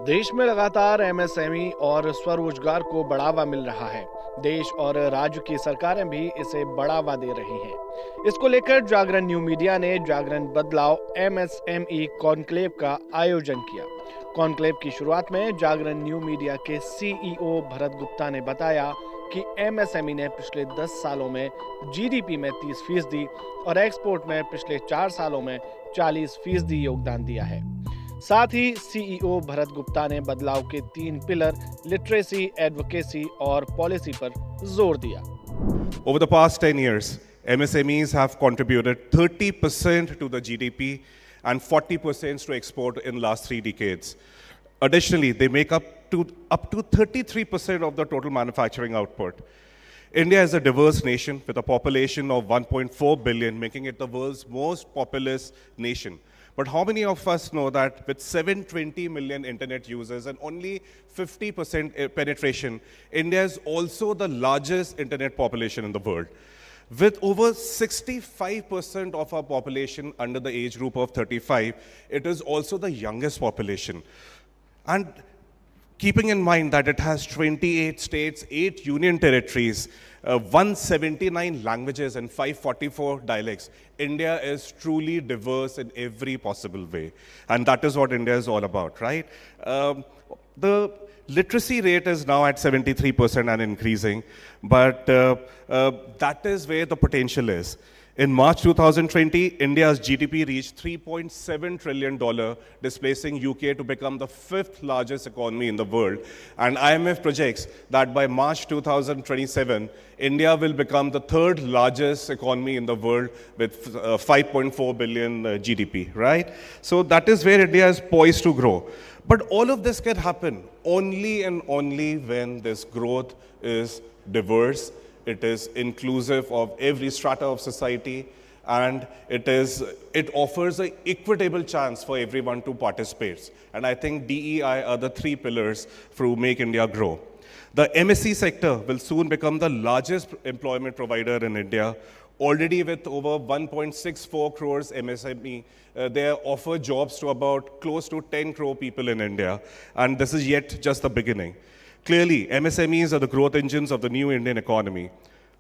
देश में लगातार एमएसएमई और स्वरोजगार को बढ़ावा मिल रहा है। देश और राज्य की सरकारें भी इसे बढ़ावा दे रही हैं। इसको लेकर जागरण न्यू मीडिया ने जागरण बदलाव एमएसएमई कॉन्क्लेव का आयोजन किया। कॉन्क्लेव की शुरुआत में जागरण न्यू मीडिया के सीईओ भरत गुप्ता ने बताया कि एमएसएमई ने पिछले 10 सालों में जीडीपी में 30% और एक्सपोर्ट में पिछले 4 सालों में 40% योगदान दिया है। साथ ही सीईओ भरत गुप्ता ने बदलाव के 3 पिलर लिटरेसी, एडवोकेसी और पॉलिसी पर जोर दिया। Over the past 10 years, MSMEs have contributed 30% to the GDP and 40% to export in last 3 decades. Additionally, they make up to 33% of the total manufacturing output. India is a diverse nation with a population of 1.4 billion, making it the world's most populous nation. But how many of us know that with 720 million internet users and only 50% penetration, India is also the largest internet population in the world. With over 65% of our population under the age group of 35, it is also the youngest population. And keeping in mind that it has 28 states, 8 union territories, 179 languages and 544 dialects, India is truly diverse in every possible way. And that is what India is all about, right? The literacy rate is now at 73% and increasing, but that is where the potential is. In March 2020, India's GDP reached $3.7 trillion, displacing UK to become the 5th largest economy in the world. And IMF projects that by March 2027, India will become the 3rd largest economy in the world with 5.4 billion GDP, right? So that is where India is poised to grow. But all of this can happen only and only when this growth is diverse. It is inclusive of every strata of society, and it offers an equitable chance for everyone to participate. And I think DEI are the 3 pillars to make India grow. The MSE sector will soon become the largest employment provider in India. Already with over 1.64 crores MSME, they offer jobs to about close to 10 crore people in India, and this is yet just the beginning. Clearly, MSMEs are the growth engines of the new Indian economy.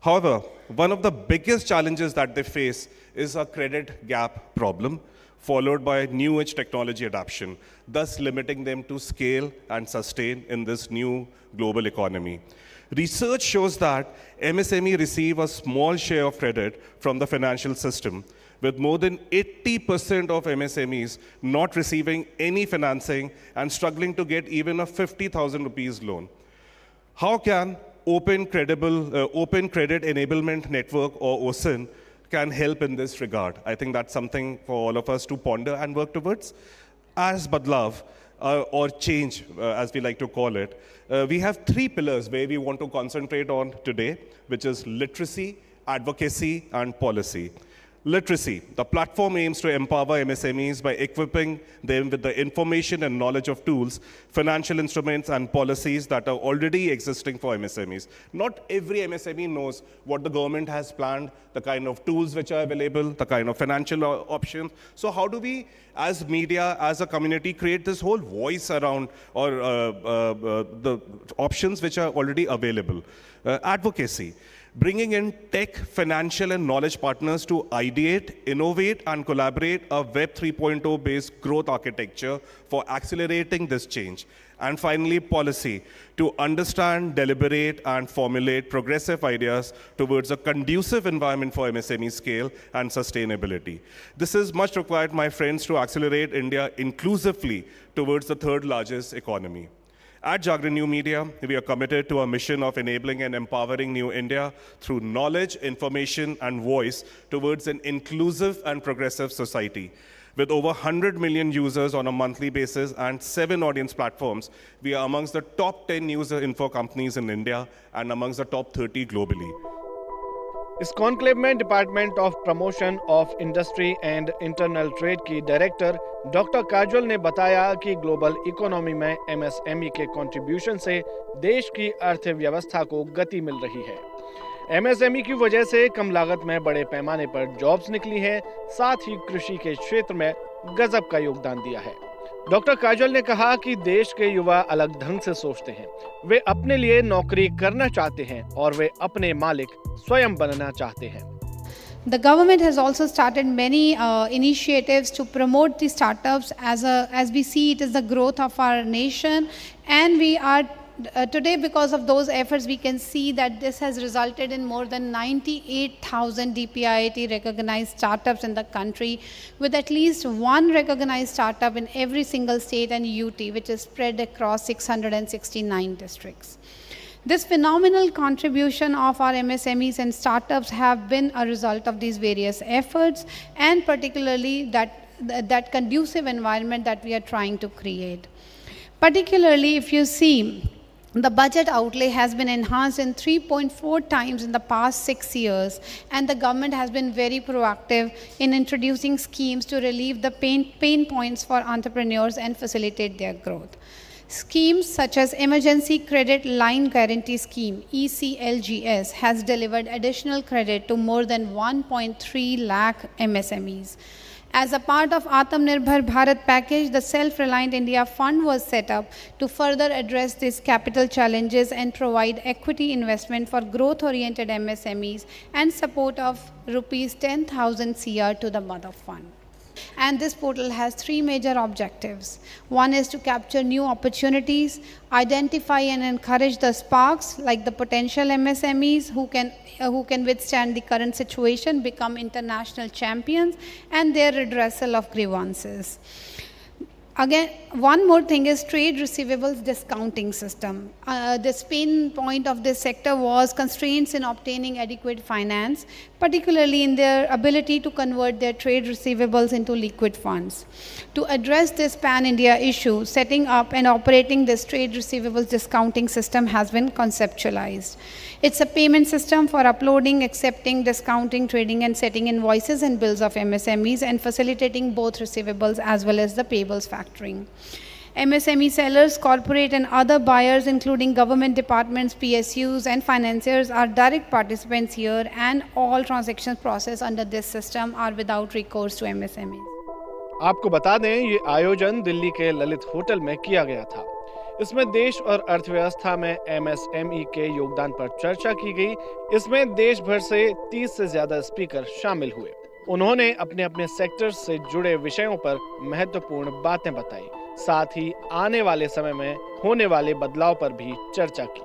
However, one of the biggest challenges that they face is a credit gap problem, followed by new age technology adoption, thus limiting them to scale and sustain in this new global economy. Research shows that MSME receive a small share of credit from the financial system, with more than 80% of MSMEs not receiving any financing and struggling to get even a 50,000 rupees loan. How can Open Credit Enablement Network, or OCEN, can help in this regard? I think that's something for all of us to ponder and work towards. As Badlav, or change, as we like to call it, we have 3 pillars where we want to concentrate on today, which is literacy, advocacy, and policy. Literacy. The platform aims to empower MSMEs by equipping them with the information and knowledge of tools, financial instruments, and policies that are already existing for MSMEs. Not every MSME knows what the government has planned, the kind of tools which are available, the kind of financial options. So how do we, as media, as a community, create this whole voice around or the options which are already available? Advocacy. Bringing in tech, financial, and knowledge partners to ideate, innovate, and collaborate a Web 3.0 based growth architecture for accelerating this change. And finally, policy, to understand, deliberate, and formulate progressive ideas towards a conducive environment for MSME scale and sustainability. This is much required, my friends, to accelerate India inclusively towards the 3rd largest economy. At Jagran New Media, we are committed to our mission of enabling and empowering New India through knowledge, information, and voice towards an inclusive and progressive society. With over 100 million users on a monthly basis and 7 audience platforms, we are amongst the top 10 news info companies in India and amongst the top 30 globally. इस conclave में department of promotion of industry and internal trade की director doctor Kajol ने बताया कि global economy में MSME के contribution से देश की अर्थव्यवस्था को गति मिल रही है। एमएसएमई की वजह से कम लागत में बड़े पैमाने पर जॉब्स निकली हैं, साथ ही कृषि के क्षेत्र में गजब का योगदान दिया है। डॉक्टर काजल ने कहा कि देश के युवा अलग ढंग से सोचते हैं। वे अपने लिए नौकरी करना चाहते हैं और वे अपने मालिक स्वयं बनना चाहते हैं। The government has also started many initiatives to promote the startups as we see it is the growth of our nation, and we are today, because of those efforts, we can see that this has resulted in more than 98,000 DPIIT recognized startups in the country, with at least one recognized startup in every single state and UT, which is spread across 669 districts. This phenomenal contribution of our MSMEs and startups have been a result of these various efforts, and particularly that conducive environment that we are trying to create. Particularly, if you see, the budget outlay has been enhanced in 3.4 times in the past 6 years, and the government has been very proactive in introducing schemes to relieve the pain points for entrepreneurs and facilitate their growth. Schemes such as Emergency Credit Line Guarantee Scheme, ECLGS, has delivered additional credit to more than 1.3 lakh MSMEs. As a part of Atmanirbhar Bharat package, the Self-Reliant India Fund was set up to further address these capital challenges and provide equity investment for growth-oriented MSMEs and support of rupees 10,000 CR to the Mother Fund. And this portal has 3 major objectives. One is to capture new opportunities, identify and encourage the sparks like the potential MSMEs who can withstand the current situation, become international champions, and their redressal of grievances. Again, one more thing is trade receivables discounting system. The pain point of this sector was constraints in obtaining adequate finance, particularly in their ability to convert their trade receivables into liquid funds. To address this pan-India issue, setting up and operating this trade receivables discounting system has been conceptualized. It's a payment system for uploading, accepting, discounting, trading, and setting invoices and bills of MSMEs and facilitating both receivables as well as the payables factoring. MSME sellers, corporate and other buyers, including government departments, PSUs, and financiers, are direct participants here, and all transactions processed under this system are without recourse to MSMEs. आपको बता दें, ये आयोजन दिल्ली के Lalit hotel में किया गया था। इसमें देश और अर्थव्यवस्था में MSME के योगदान पर चर्चा की गई। इसमें देश भर से 30 से ज्यादा स्पीकर शामिल हुए। उन्होंने अपने अपने सेक्टर से जुड़े विषयों पर महत्वपूर्ण बातें बताई। साथ ही आने वाले समय में होने वाले बदलाव पर भी चर्चा की।